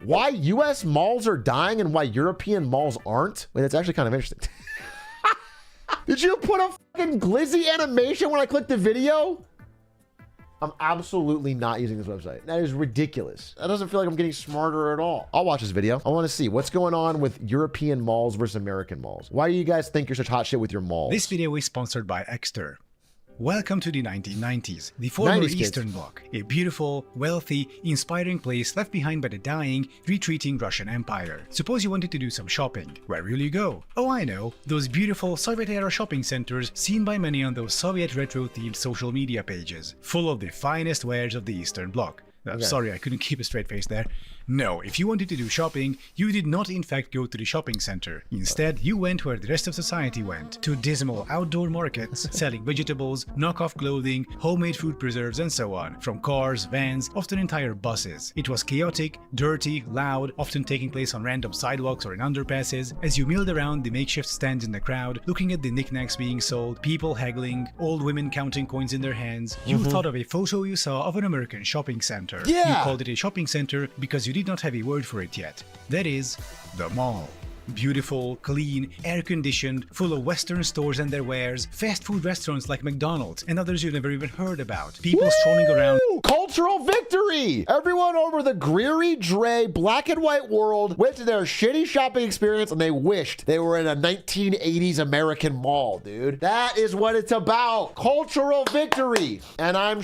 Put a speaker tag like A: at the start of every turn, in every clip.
A: Why US malls are dying and why European malls aren't? Wait, that's actually kind of interesting. Did you put a fucking glizzy animation when I clicked the video? I'm absolutely not using this website. That is ridiculous. That doesn't feel like I'm getting smarter at all. I'll watch this video. I want to see what's going on with European malls versus American malls. Why do you guys think you're such hot shit with your malls?
B: This video is sponsored by Exter. Welcome to the 1990s, the former Eastern Bloc, a beautiful, wealthy, inspiring place left behind by the dying, retreating Russian Empire. Suppose you wanted to do some shopping. Where will you go? Oh, I know, those beautiful Soviet-era shopping centers seen by many on those Soviet retro-themed social media pages, full of the finest wares of the Eastern Bloc. Sorry, I couldn't keep a straight face there. No, if you wanted to do shopping, you did not in fact go to the shopping center. Instead, you went where the rest of society went, to dismal outdoor markets selling vegetables, knockoff clothing, homemade food preserves and so on, from cars, vans, often entire buses. It was chaotic, dirty, loud, often taking place on random sidewalks or in underpasses, as you milled around the makeshift stands in the crowd, looking at the knickknacks being sold, people haggling, old women counting coins in their hands. You thought of a photo you saw of an American shopping center.
A: Yeah.
B: You called it a shopping center because you did not have a word for it yet. That is, the mall. Beautiful, clean, air-conditioned, full of Western stores and their wares, fast food restaurants like McDonald's and others you've never even heard about. People strolling around.
A: Cultural victory! Everyone over the Greery Dre black and white world went to their shitty shopping experience and they wished they were in a 1980s American mall, dude. That is what it's about. Cultural victory. And I'm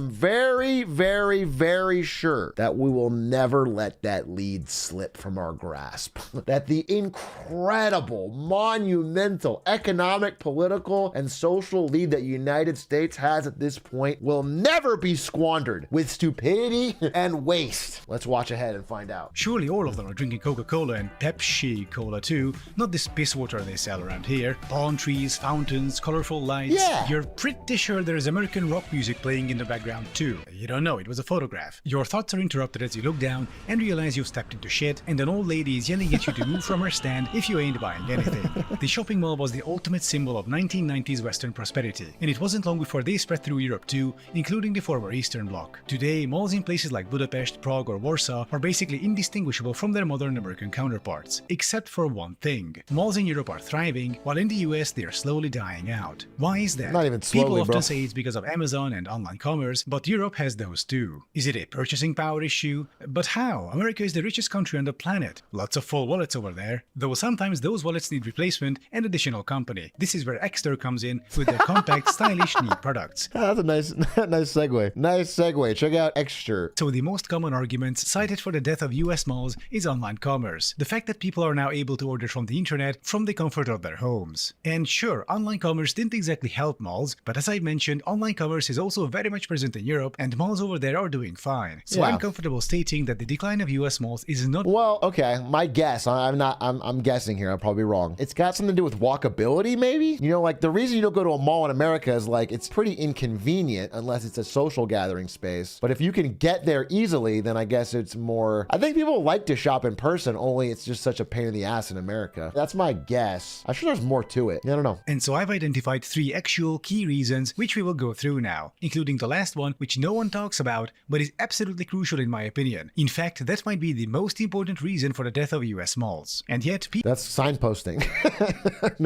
A: very, very, very sure that we will never let that lead slip from our grasp. That the incredible, monumental economic, political, and social lead that the United States has at this point will never be squandered with stupidity and waste. Let's watch ahead and find out.
B: Surely all of them are drinking Coca-Cola and Pepsi Cola too, not this piss water they sell around here. Palm trees, fountains, colorful lights.
A: Yeah.
B: You're pretty sure there is American rock music playing in the background too. You don't know, it was a photograph. Your thoughts are interrupted as you look down and realize you've stepped into shit, and an old lady is yelling at you to move from her stand if you ain't buying anything. The shopping mall was the ultimate symbol of 1990s Western prosperity, and it wasn't long before they spread through Europe too, including the former Eastern Bloc. Today, malls in places like Budapest, Prague or Warsaw are basically indistinguishable from their modern American counterparts, except for one thing. Malls in Europe are thriving, while in the US they are slowly dying out. Why is that?
A: Not even slowly,
B: People often
A: bro.
B: say it's because of Amazon and online commerce, but Europe has those too. Is it a purchasing power issue? But how? America is the richest country on the planet. Lots of full wallets over there, though sometimes those wallets need replacement and additional company. This is where Exter comes in with their compact, stylish, neat products.
A: That's a nice segue. Nice segue. Check out Exter.
B: So the most common arguments cited for the death of US malls is online commerce. The fact that people are now able to order from the internet from the comfort of their homes. And sure, online commerce didn't exactly help malls, but as I mentioned, online commerce is also very much present in Europe and malls over there are doing fine. So
A: Yeah.
B: I'm comfortable stating that the decline of US malls is not...
A: Well, okay, my guess, I'm guessing here, I'll probably be wrong. It's got something to do with walkability, maybe? You know, like the reason you don't go to a mall in America is like, it's pretty inconvenient unless it's a social gathering space. But if you can get there easily, then I guess it's more, I think people like to shop in person, only it's just such a pain in the ass in America. That's my guess. I'm sure there's more to it. I don't know.
B: And so I've identified 3 actual key reasons which we will go through now, including the last one which no one talks about but is absolutely crucial in my opinion. In fact, that might be the most important reason for the death of US malls. And yet
A: That's signposting.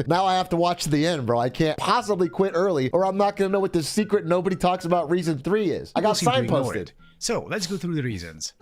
A: Now I have to watch to the end, bro. I can't possibly quit early or I'm not going to know what the secret nobody talks about reason 3 is. I got
B: seem to ignore
A: signposted.
B: it. So let's go through the reasons.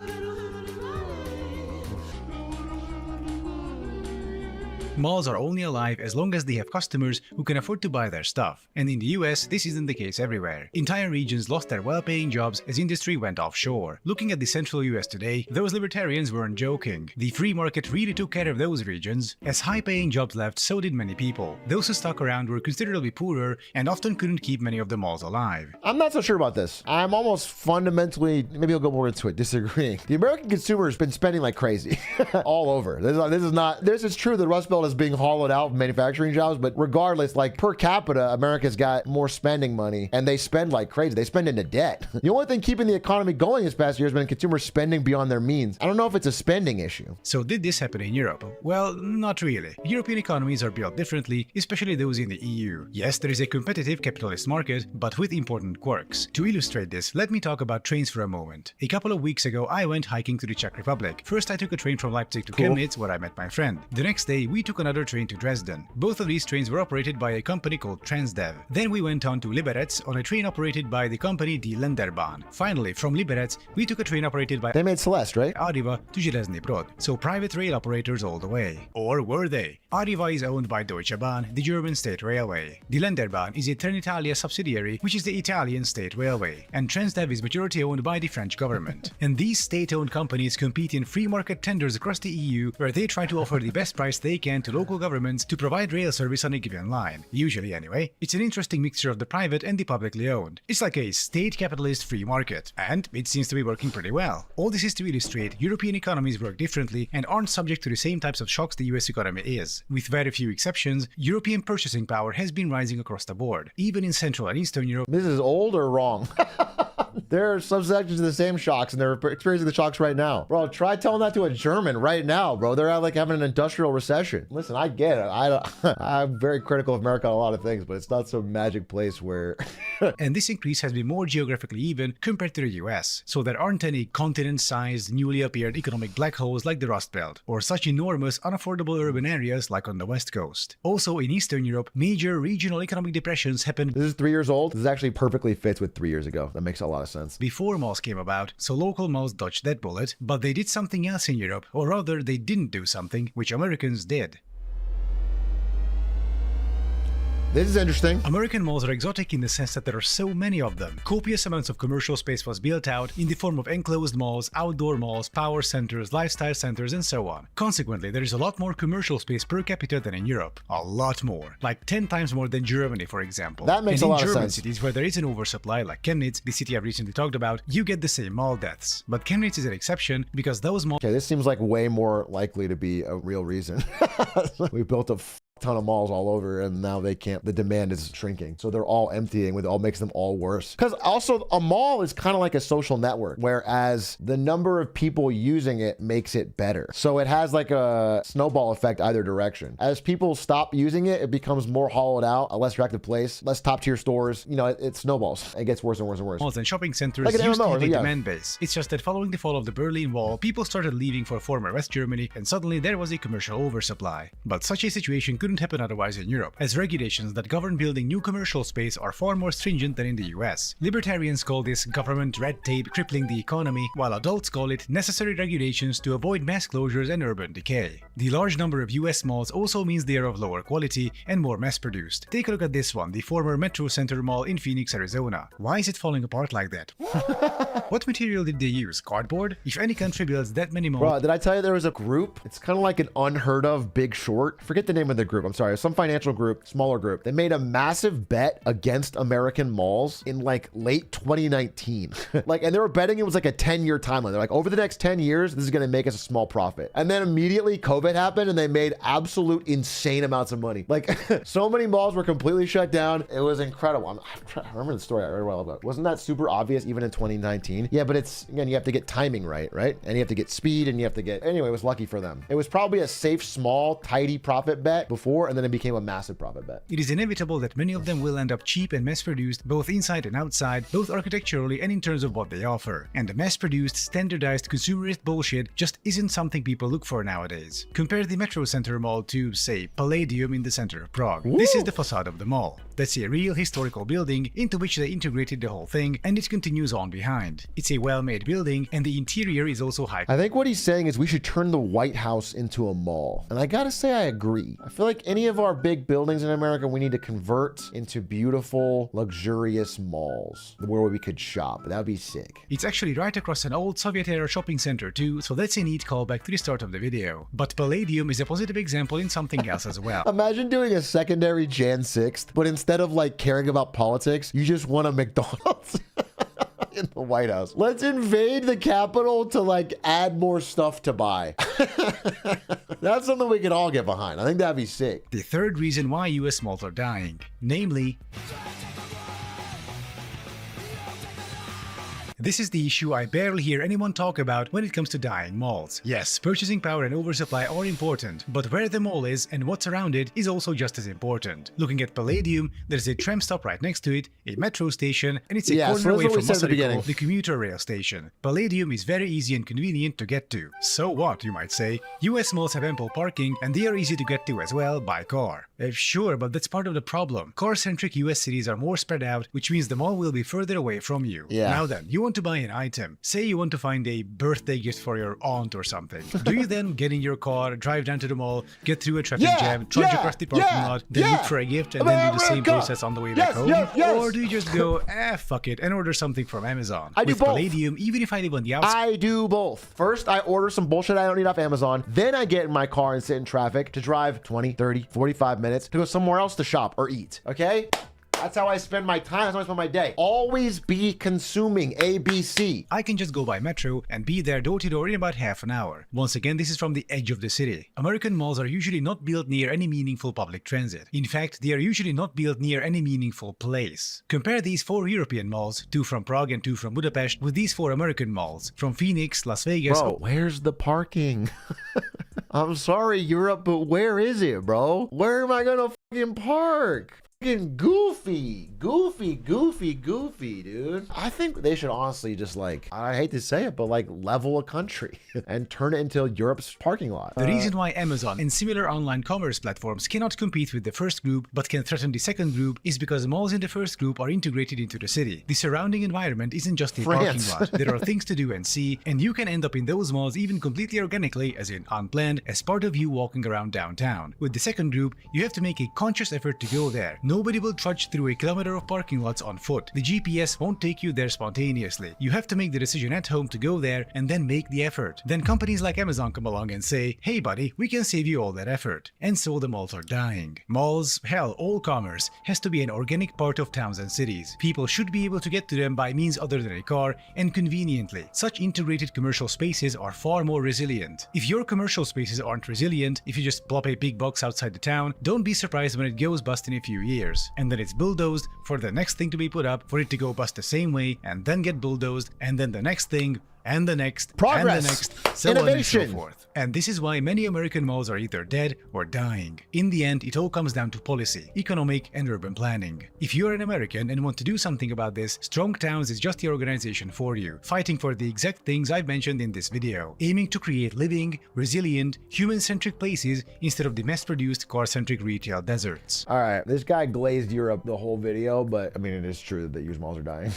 B: Malls are only alive as long as they have customers who can afford to buy their stuff. And in the US, this isn't the case everywhere. Entire regions lost their well-paying jobs as industry went offshore. Looking at the central US today, those libertarians weren't joking. The free market really took care of those regions. As high-paying jobs left, so did many people. Those who stuck around were considerably poorer and often couldn't keep many of the malls alive.
A: I'm not so sure about this. I'm almost fundamentally, maybe I'll go more into it, disagreeing. The American consumer has been spending like crazy all over. This is true, the Rust Belt world is being hollowed out of manufacturing jobs. But regardless, like per capita, America's got more spending money and they spend like crazy. They spend into debt. The only thing keeping the economy going this past year has been consumers spending beyond their means. I don't know if it's a spending issue.
B: So did this happen in Europe? Well, not really. European economies are built differently, especially those in the EU. Yes, there is a competitive capitalist market, but with important quirks. To illustrate this, let me talk about trains for a moment. A couple of weeks ago, I went hiking to the Czech Republic. First, I took a train from Leipzig to Chemnitz, where I met my friend. The next day, we took another train to Dresden. Both of these trains were operated by a company called Transdev. Then we went on to Liberec on a train operated by the company Die Länderbahn. Finally, from Liberec, we took a train operated by
A: They made Celeste, right?
B: Arriva to Železný Brod. So private rail operators all the way. Or were they? Arriva is owned by Deutsche Bahn, the German state railway. Die Länderbahn is a Trenitalia subsidiary, which is the Italian state railway. And Transdev is majority owned by the French government. And these state-owned companies compete in free market tenders across the EU, where they try to offer the best price they can to local governments to provide rail service on a given line. Usually anyway. It's an interesting mixture of the private and the publicly owned. It's like a state capitalist free market. And it seems to be working pretty well. All this is to illustrate European economies work differently and aren't subject to the same types of shocks the US economy is. With very few exceptions, European purchasing power has been rising across the board, even in Central and Eastern Europe.
A: This is old or wrong? There are subsections of the same shocks, and they're experiencing the shocks right now. Bro, try telling that to a German right now, bro. They're like having an industrial recession. Listen, I get it. I'm very critical of America on a lot of things, but it's not some magic place where...
B: And this increase has been more geographically even compared to the US. So there aren't any continent-sized, newly appeared economic black holes like the Rust Belt, or such enormous, unaffordable urban areas like on the West Coast. Also, in Eastern Europe, major regional economic depressions happened.
A: This is 3 years old. This actually perfectly fits with 3 years ago. That makes a lot of sense.
B: Before malls came about, so local malls dodged that bullet, but they did something else in Europe, or rather they didn't do something, which Americans did.
A: This is interesting.
B: American malls are exotic in the sense that there are so many of them. Copious amounts of commercial space was built out in the form of enclosed malls, outdoor malls, power centers, lifestyle centers, and so on. Consequently, there is a lot more commercial space per capita than in Europe. A lot more. Like 10 times more than Germany, for example.
A: That makes a lot of sense.
B: In German cities where there is an oversupply, like Chemnitz, the city I've recently talked about, you get the same mall deaths. But Chemnitz is an exception because those malls...
A: Okay, this seems like way more likely to be a real reason. We built a ton of malls all over and now they can't, the demand is shrinking, so they're all emptying, which all makes them all worse. Because also a mall is kind of like a social network, whereas the number of people using it makes it better, so it has like a snowball effect either direction. As people stop using it, it becomes more hollowed out, a less attractive place, less top tier stores, you know, it snowballs. It gets worse and worse and worse.
B: Malls and shopping centers
A: like
B: used to have a demand base. It's just that following the fall of the Berlin Wall, people started leaving for former West Germany, and suddenly there was a commercial oversupply. But such a situation couldn't happen otherwise in Europe, as regulations that govern building new commercial space are far more stringent than in the US. Libertarians call this government red tape crippling the economy, while adults call it necessary regulations to avoid mass closures and urban decay. The large number of US malls also means they are of lower quality and more mass-produced. Take a look at this one, the former Metro Center Mall in Phoenix, Arizona. Why is it falling apart like that? What material did they use? Cardboard? If any country builds that many malls...
A: Bro, did I tell you there was a group? It's kind of like an unheard of Big Short. Forget the name of the group, I'm sorry. Some financial group, smaller group. They made a massive bet against American malls in like late 2019. Like, and they were betting it was like a 10-year timeline. They're like, over the next 10 years, this is going to make us a small profit. And then immediately COVID happened and they made absolute insane amounts of money. Like so many malls were completely shut down. It was incredible. I remember the story I read a while ago. Wasn't that super obvious even in 2019? Yeah, but it's, again, you have to get timing right? And you have to get speed and you have to get, anyway, it was lucky for them. It was probably a safe, small, tidy profit bet before, and then it became a massive profit bet.
B: It is inevitable that many of them will end up cheap and mass-produced, both inside and outside, both architecturally and in terms of what they offer. And the mass-produced, standardized, consumerist bullshit just isn't something people look for nowadays. Compare the Metro Center Mall to, say, Palladium in the center of Prague. Woo! This is the facade of the mall. That's a real historical building into which they integrated the whole thing, and it continues on behind. It's a well-made building, and the interior is also high.
A: I think what he's saying is we should turn the White House into a mall. And I gotta say, I agree. I feel like any of our big buildings in America, we need to convert into beautiful, luxurious malls where we could shop. That would be sick.
B: It's actually right across an old Soviet-era shopping center too, so that's a neat callback to the start of the video. But Palladium is a positive example in something else as well.
A: Imagine doing a secondary Jan 6th, but instead of like caring about politics, you just want a McDonald's. in the White House. Let's invade the Capitol to like add more stuff to buy. That's something we could all get behind. I think that'd be sick.
B: The third reason why US malls are dying, namely, this is the issue I barely hear anyone talk about when it comes to dying malls. Yes, purchasing power and oversupply are important, but where the mall is and what's around it is also just as important. Looking at Palladium, there's a tram stop right next to it, a metro station, and it's a corner away from Masariko, the commuter rail station. Palladium is very easy and convenient to get to. So what, you might say? US malls have ample parking, and they are easy to get to as well by car. Sure, but that's part of the problem. Car-centric US cities are more spread out, which means the mall will be further away from you. Now then, you want to buy an item. Say you want to find a birthday gift for your aunt or something. Do you then get in your car, drive down to the mall, get through a traffic jam, trudge across the parking lot, then look for a gift, and then do the same process on the way back home? Or do you just go, fuck it, and order something from Amazon?
A: I do both.
B: Palladium, even if I live on the outside,
A: I do both. First, I order some bullshit I don't need off Amazon. Then I get in my car and sit in traffic to drive 20, 30, 45 minutes to go somewhere else to shop or eat. Okay? That's how I spend my time. That's how I spend my day. Always be consuming ABC.
B: I can just go by metro and be there door to door in about half an hour. Once again, this is from the edge of the city. American malls are usually not built near any meaningful public transit. In fact, they are usually not built near any meaningful place. Compare these 4 European malls, 2 from Prague and 2 from Budapest, with these 4 American malls from Phoenix, Las Vegas.
A: Bro, where's the parking? I'm sorry, Europe, but where is it, bro? Where am I gonna fucking park? Goofy, dude. I think they should honestly just like, I hate to say it, but like level a country and turn it into Europe's parking lot.
B: The reason why Amazon and similar online commerce platforms cannot compete with the first group but can threaten the second group is because malls in the first group are integrated into the city. The surrounding environment isn't just a parking lot. There are things to do and see, and you can end up in those malls even completely organically, as in unplanned, as part of you walking around downtown. With the second group, you have to make a conscious effort to go there. Nobody will trudge through a kilometer of parking lots on foot. The GPS won't take you there spontaneously. You have to make the decision at home to go there and then make the effort. Then companies like Amazon come along and say, hey buddy, we can save you all that effort. And so the malls are dying. Malls, hell, all commerce, has to be an organic part of towns and cities. People should be able to get to them by means other than a car, and conveniently. Such integrated commercial spaces are far more resilient. If your commercial spaces aren't resilient, if you just plop a big box outside the town, don't be surprised when it goes bust in a few years. And then it's bulldozed for the next thing to be put up, for it to go bust the same way, and then get bulldozed, and then the next thing, and the next,
A: progress,
B: and the next, so
A: innovation,
B: on and so forth. And this is why many American malls are either dead or dying. In the end, it all comes down to policy, economic and urban planning. If you're an American and want to do something about this, Strong Towns is just the organization for you, fighting for the exact things I've mentioned in this video, aiming to create living, resilient, human-centric places instead of the mass-produced car-centric retail deserts.
A: All right, this guy glazed Europe the whole video, but I mean, it is true that US malls are dying.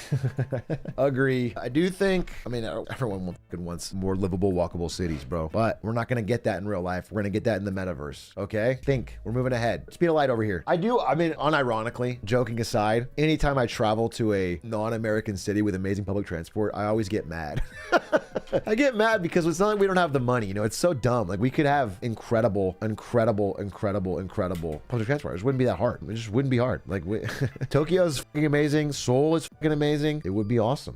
A: Agree. I do think, I mean, everyone wants more livable, walkable cities, bro. But we're not going to get that in real life. We're going to get that in the metaverse, okay? Think. We're moving ahead. Speed of light over here. I mean, unironically, joking aside, anytime I travel to a non-American city with amazing public transport, I always get mad. I get mad because it's not like we don't have the money. You know, it's so dumb. Like, we could have incredible public transport. It just wouldn't be that hard. It just wouldn't be hard. Like, Tokyo's fucking amazing. Seoul is fucking amazing. It would be awesome.